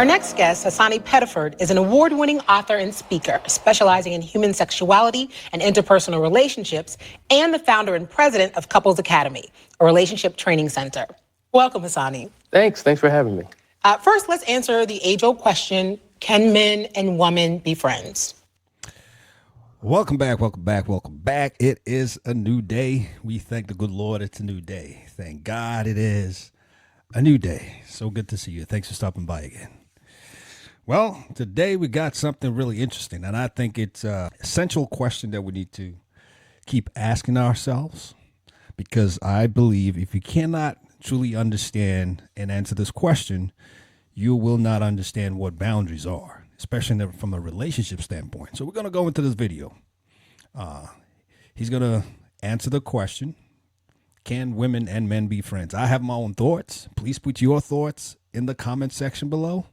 Our next guest, Hasani Pettiford, is an award-winning author and speaker specializing in human sexuality and interpersonal relationships, and the founder and president of Couples Academy, a relationship training center. Welcome, Hasani. Thanks for having me. First, let's answer the age-old question, can men and women be friends? Welcome back. It is a new day. We thank the good Lord it's a new day. Thank God it is a new day. So good to see you. Thanks for stopping by again. Well, today we got something really interesting, and I think it's an essential question that we need to keep asking ourselves, because I believe if you cannot truly understand and answer this question, you will not understand what boundaries are, especially from a relationship standpoint. So we're going to go into this video. He's going to answer the question, can women and men be friends? I have my own thoughts. Please put your thoughts in the comment section below.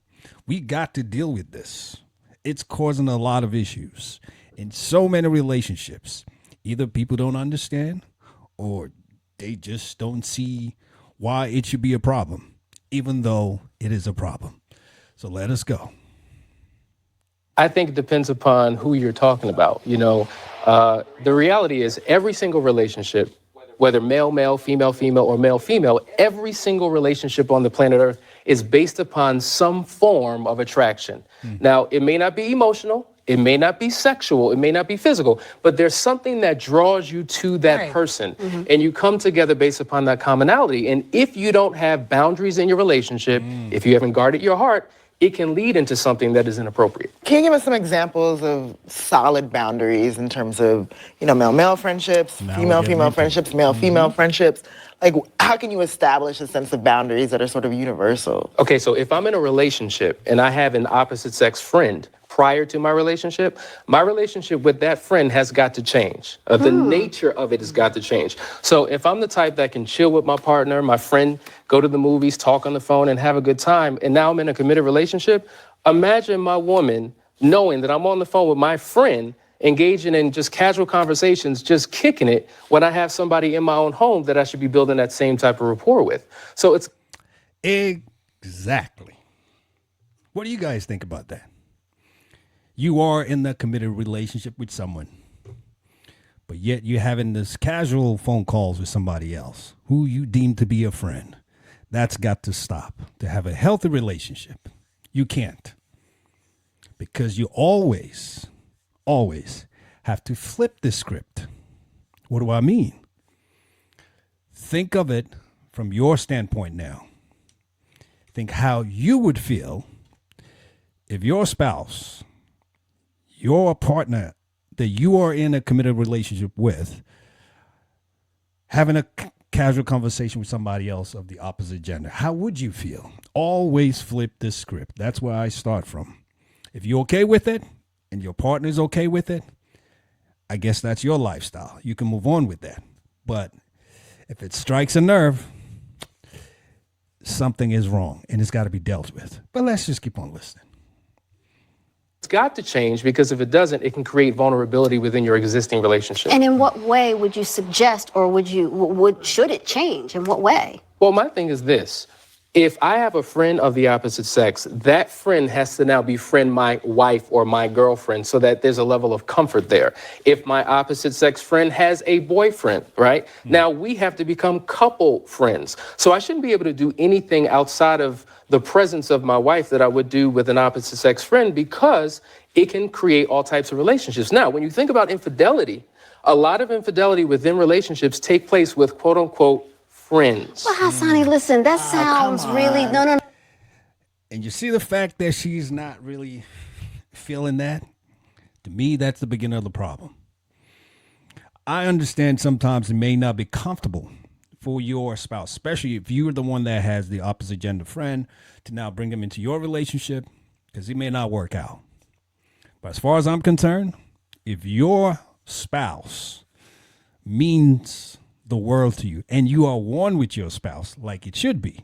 We got to deal with this. It's causing a lot of issues in so many relationships. Either people don't understand or they just don't see why it should be a problem, even though it is a problem. So let us go. I think it depends upon who you're talking about. The reality is every single relationship, whether male, female, or male, every single relationship on the planet Earth is based upon some form of attraction. Now, it may not be emotional, it may not be sexual, it may not be physical, but there's something that draws you to that person, and you come together based upon that commonality. And if you don't have boundaries in your relationship, if you haven't guarded your heart, it can lead into something that is inappropriate. Can you give us some examples of solid boundaries in terms of, male-male friendships, female-female friendships, male-female friendships? Like, how can you establish a sense of boundaries that are sort of universal? Okay, so if I'm in a relationship and I have an opposite sex friend prior to my relationship with that friend has got to change. The nature of it has got to change. So if I'm the type that can chill with my partner, my friend, go to the movies, talk on the phone, and have a good time, and now I'm in a committed relationship, imagine my woman knowing that I'm on the phone with my friend, engaging in just casual conversations, just kicking it, when I have somebody in my own home that I should be building that same type of rapport with. So it's... Exactly. What do you guys think about that? You are in a committed relationship with someone, but yet you're having this casual phone calls with somebody else who you deem to be a friend. That's got to stop. To have a healthy relationship, you can't. Because you always have to flip the script. What do I mean? Think of it from your standpoint now. Think how you would feel if your spouse, your partner that you are in a committed relationship with, having a casual conversation with somebody else of the opposite gender. How would you feel? Always flip this script. That's where I start from. If you're okay with it and your partner's okay with it, I guess that's your lifestyle. You can move on with that. But if it strikes a nerve, something is wrong and it's got to be dealt with. But let's just keep on listening. It's got to change, because if it doesn't, it can create vulnerability within your existing relationship. And in what way would you suggest, or should it change? In what way? Well, my thing is this. If I have a friend of the opposite sex, that friend has to now befriend my wife or my girlfriend so that there's a level of comfort there. If my opposite sex friend has a boyfriend, right? Now we have to become couple friends. So I shouldn't be able to do anything outside of the presence of my wife that I would do with an opposite sex friend, because it can create all types of relationships. Now, when you think about infidelity, a lot of infidelity within relationships take place with quote unquote friends. Well, Hasani, listen, that sounds really, no. And you see the fact that she's not really feeling that? To me, that's the beginning of the problem. I understand sometimes it may not be comfortable for your spouse, especially if you're the one that has the opposite gender friend, to now bring him into your relationship, because it may not work out. But as far as I'm concerned, if your spouse means the world to you and you are one with your spouse like it should be,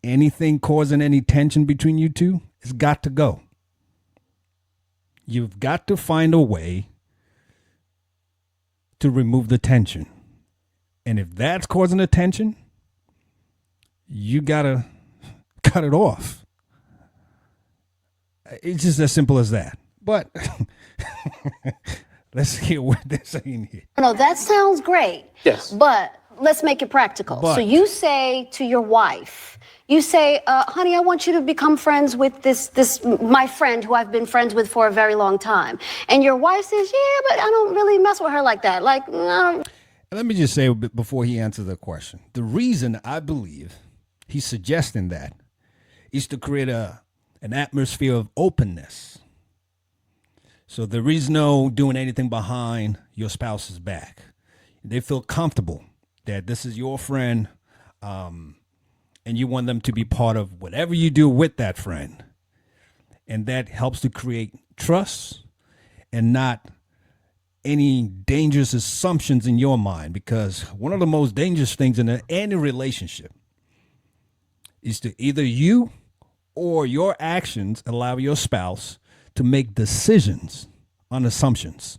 anything causing any tension between you two has got to go. You've got to find a way to remove the tension. And if that's causing a tension, you got to cut it off. It's just as simple as that. But let's hear what they're saying here. No, that sounds great. Yes. But let's make it practical. But- So you say to your wife, you say, honey, I want you to become friends with this my friend who I've been friends with for a very long time. And your wife says, yeah, but I don't really mess with her like that. Like, no. Let me just say before he answers the question, the reason I believe he's suggesting that is to create an atmosphere of openness. So there is no doing anything behind your spouse's back. They feel comfortable that this is your friend, and you want them to be part of whatever you do with that friend. And that helps to create trust and not any dangerous assumptions in your mind, because one of the most dangerous things in any relationship is to either you or your actions allow your spouse to make decisions on assumptions.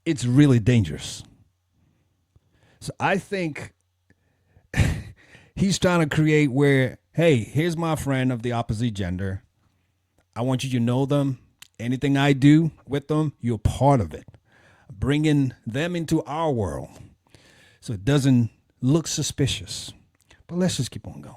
It's really dangerous. So I think he's trying to create where, hey, here's my friend of the opposite gender. I want you to know them. Anything I do with them, you're part of it. Bringing them into our world so it doesn't look suspicious. But let's just keep on going.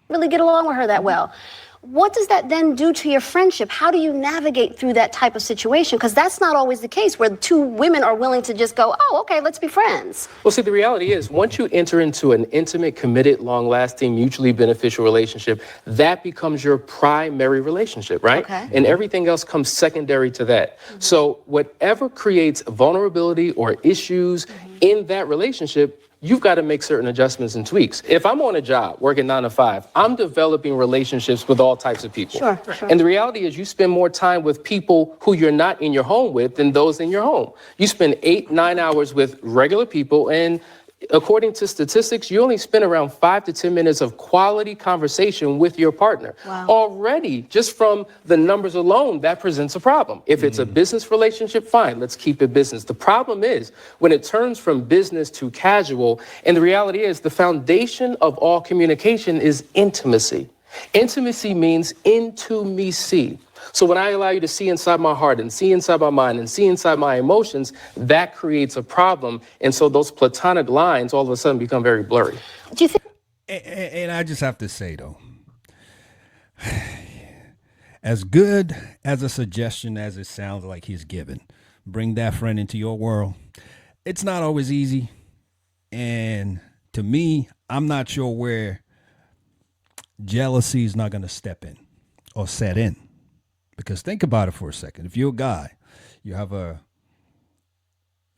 Really get along with her that well. What does that then do to your friendship? How do you navigate through that type of situation? Because that's not always the case where two women are willing to just go, oh, okay, let's be friends. Well, see, the reality is once you enter into an intimate, committed, long-lasting, mutually beneficial relationship, that becomes your primary relationship, right? Okay. And everything else comes secondary to that. So whatever creates vulnerability or issues in that relationship, you've got to make certain adjustments and tweaks. If I'm on a job working 9 to 5, I'm developing relationships with all types of people. Sure. And the reality is you spend more time with people who you're not in your home with than those in your home. You spend 8-9 hours with regular people, and according to statistics, you only spend around 5 to 10 minutes of quality conversation with your partner. Wow. Already, just from the numbers alone, that presents a problem. If it's a business relationship, fine, let's keep it business. The problem is when it turns from business to casual, and the reality is the foundation of all communication is intimacy. Intimacy means intimacy. So when I allow you to see inside my heart and see inside my mind and see inside my emotions, that creates a problem. And so those platonic lines all of a sudden become very blurry. Do you think? And I just have to say, though, as good as a suggestion as it sounds like he's given, bring that friend into your world, it's not always easy. And to me, I'm not sure where jealousy is not going to step in or set in. Because think about it for a second. If you're a guy, you have a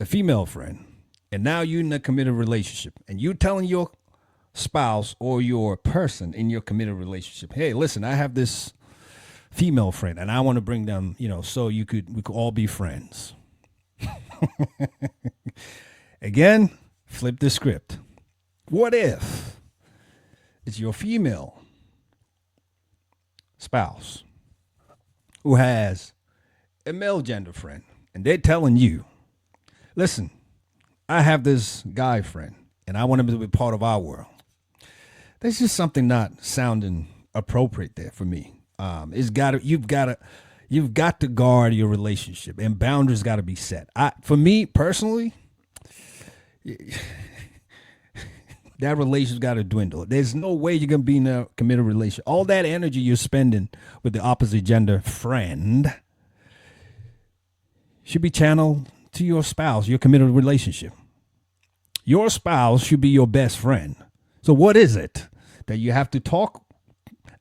female friend, and now you're in a committed relationship, and you're telling your spouse or your person in your committed relationship, hey, listen, I have this female friend, and I want to bring them, so we could all be friends. Again, flip the script. What if it's your female spouse who has a male gender friend, and they're telling you, listen, I have this guy friend, and I want him to be part of our world. There's just something not sounding appropriate there for me. You've got to guard your relationship, and boundaries got to be set. For me personally, that relationship's got to dwindle. There's no way you're going to be in a committed relationship. All that energy you're spending with the opposite gender friend should be channeled to your spouse, your committed relationship. Your spouse should be your best friend. So what is it that you have to talk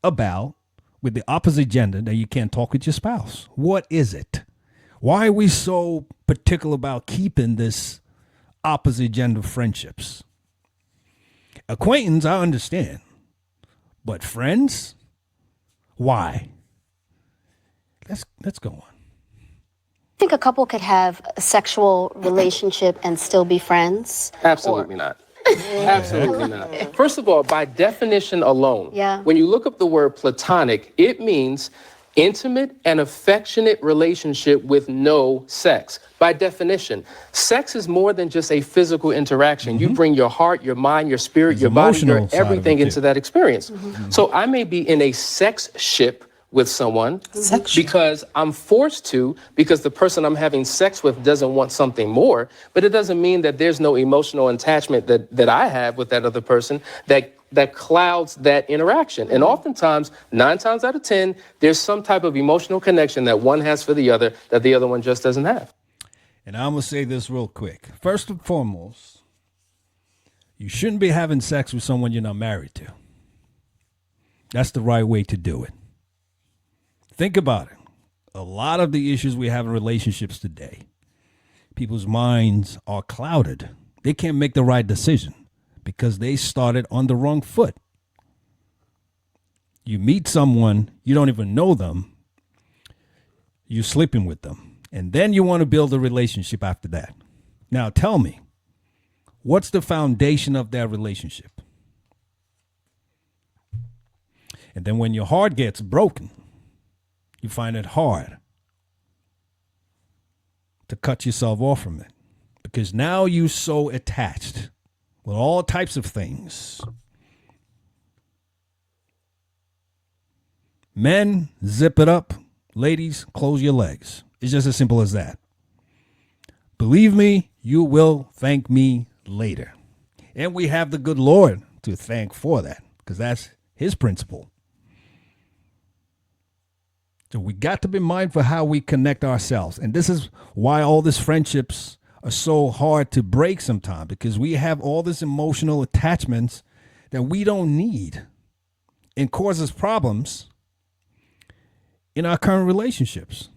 about with the opposite gender that you can't talk with your spouse? What is it? Why are we so particular about keeping this opposite gender friendships? Acquaintance, I understand. But friends? Why? Let's go on. I think a couple could have a sexual relationship and still be friends? Absolutely not. Absolutely not. First of all, by definition alone, when you look up the word platonic, it means intimate and affectionate relationship with no sex. By definition, sex is more than just a physical interaction. You bring your heart, your mind, your spirit, your body, your everything into that experience. So I may be in a sex ship with someone Sexual. because I'm forced to, because the person I'm having sex with doesn't want something more. But it doesn't mean that there's no emotional attachment that I have with that other person that clouds that interaction. And oftentimes, 9 times out of 10, there's some type of emotional connection that one has for the other that the other one just doesn't have. And I'm going to say this real quick. First and foremost, you shouldn't be having sex with someone you're not married to. That's the right way to do it. Think about it. A lot of the issues we have in relationships today, people's minds are clouded. They can't make the right decision because they started on the wrong foot. You meet someone, you don't even know them, you're sleeping with them, and then you want to build a relationship after that. Now tell me, what's the foundation of that relationship? And then when your heart gets broken, you find it hard to cut yourself off from it because now you're so attached with all types of things. Men, zip it up. Ladies, close your legs. It's just as simple as that. Believe me, you will thank me later. And we have the good Lord to thank for that because that's his principle. So we got to be mindful how we connect ourselves. And this is why all these friendships are so hard to break sometimes, because we have all these emotional attachments that we don't need and causes problems in our current relationships.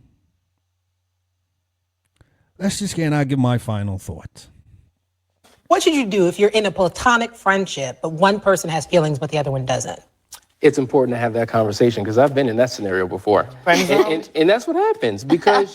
Let's just get, I'll give my final thoughts. What should you do if you're in a platonic friendship, but one person has feelings, but the other one doesn't? It's important to have that conversation because I've been in that scenario before. And that's what happens because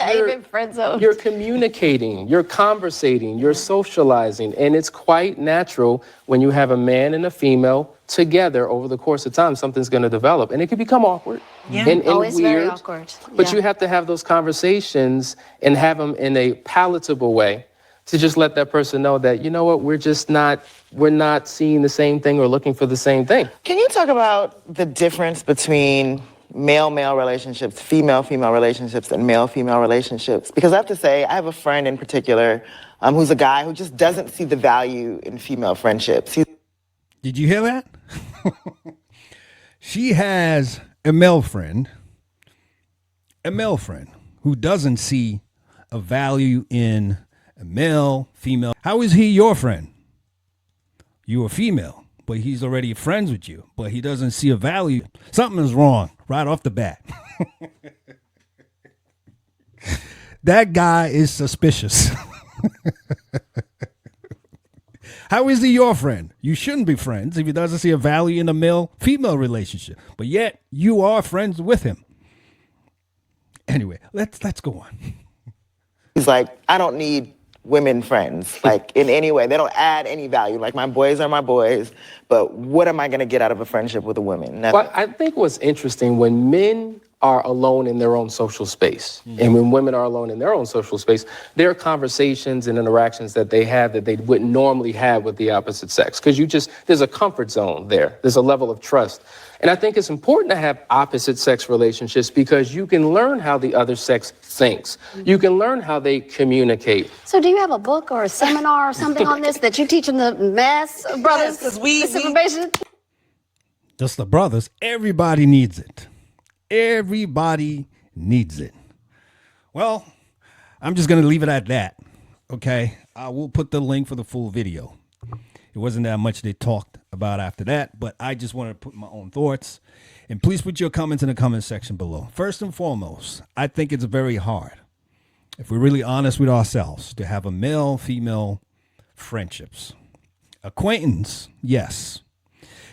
you're communicating, you're conversating, you're socializing, and it's quite natural when you have a man and a female together over the course of time, something's going to develop, and it can become awkward and always weird. very awkward. But you have to have those conversations and have them in a palatable way to just let that person know that, you know what, we're not seeing the same thing or looking for the same thing. Can you talk about the difference between male-male relationships, female-female relationships, and male-female relationships? Because I have to say, I have a friend in particular who's a guy who just doesn't see the value in female friendships. Did you hear that? She has a male friend who doesn't see a value in a male, female. How is he your friend? You're a female, but he's already friends with you, but he doesn't see a value. Something is wrong right off the bat. That guy is suspicious. How is he your friend? You shouldn't be friends if he doesn't see a value in a male-female relationship, but yet you are friends with him. Anyway, let's go on. He's like, I don't need women friends, like in any way. They don't add any value. Like my boys are my boys, but what am I going to get out of a friendship with a woman? Well, I think what's interesting when men are alone in their own social space, and when women are alone in their own social space, there are conversations and interactions that they have that they wouldn't normally have with the opposite sex, because there's a comfort zone there. There's a level of trust. And I think it's important to have opposite sex relationships because you can learn how the other sex thinks. You can learn how they communicate. So do you have a book or a seminar or something on this that you teach in the mass brothers? Yes, this information? Just the brothers, everybody needs it. Everybody needs it. Well, I'm just going to leave it at that. Okay. I will put the link for the full video. It wasn't that much they talked about after that, but I just wanted to put my own thoughts. And please put your comments in the comment section below. First and foremost, I think it's very hard, if we're really honest with ourselves, to have a male-female friendships. Acquaintance, yes.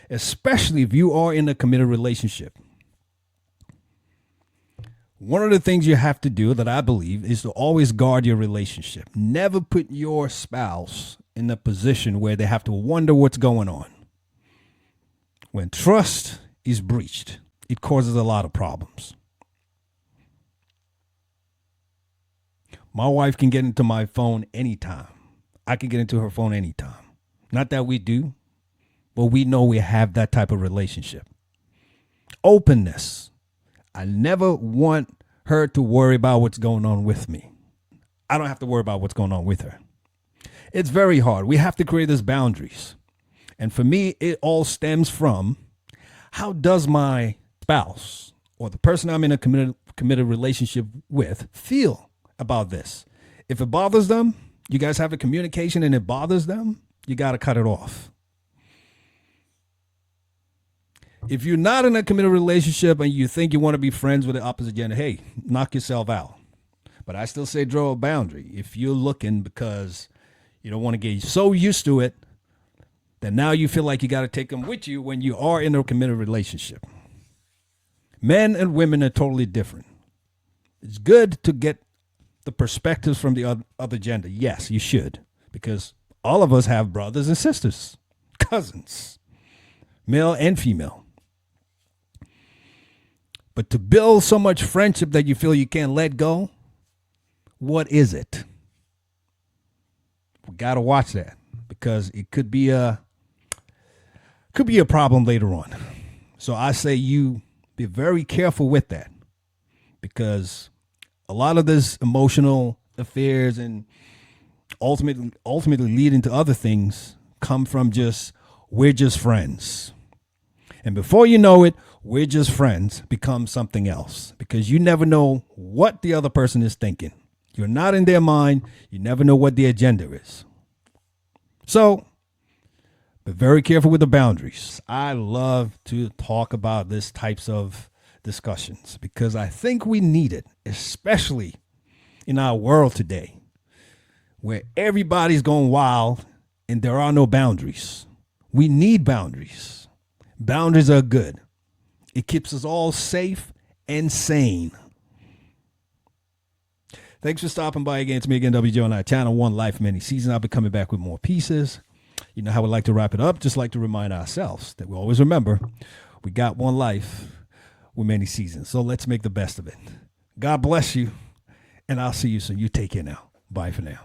Especially if you are in a committed relationship. One of the things you have to do that I believe is to always guard your relationship. Never put your spouse in a position where they have to wonder what's going on. When trust is breached, it causes a lot of problems. My wife can get into my phone anytime. I can get into her phone anytime. Not that we do, but we know we have that type of relationship. Openness. I never want her to worry about what's going on with me. I don't have to worry about what's going on with her. It's very hard. We have to create these boundaries. And for me, it all stems from how does my spouse or the person I'm in a committed relationship with feel about this? If it bothers them, you guys have a communication and it bothers them, you got to cut it off. If you're not in a committed relationship and you think you want to be friends with the opposite gender, hey, knock yourself out. But I still say draw a boundary. If you're looking because you don't want to get so used to it, then now you feel like you got to take them with you when you are in a committed relationship. Men and women are totally different. It's good to get the perspectives from the other gender. Yes, you should, because all of us have brothers and sisters, cousins, male and female. But to build so much friendship that you feel you can't let go, what is it? We got to watch that, because it could be a problem later on. So I say you be very careful with that, because a lot of this emotional affairs and ultimately leading to other things come from we're just friends. And before you know it, we're just friends becomes something else, because you never know what the other person is thinking. You're not in their mind. You never know what their agenda is. So, be very careful with the boundaries. I love to talk about these types of discussions because I think we need it, especially in our world today, where everybody's going wild and there are no boundaries. We need boundaries. Boundaries are good. It keeps us all safe and sane. Thanks for stopping by again. It's me again, WJ, on our channel, One Life, Many Seasons. I'll be coming back with more pieces. You know how we like to wrap it up. Just like to remind ourselves that we always remember we got one life with many seasons. So let's make the best of it. God bless you, and I'll see you soon. You take care now. Bye for now.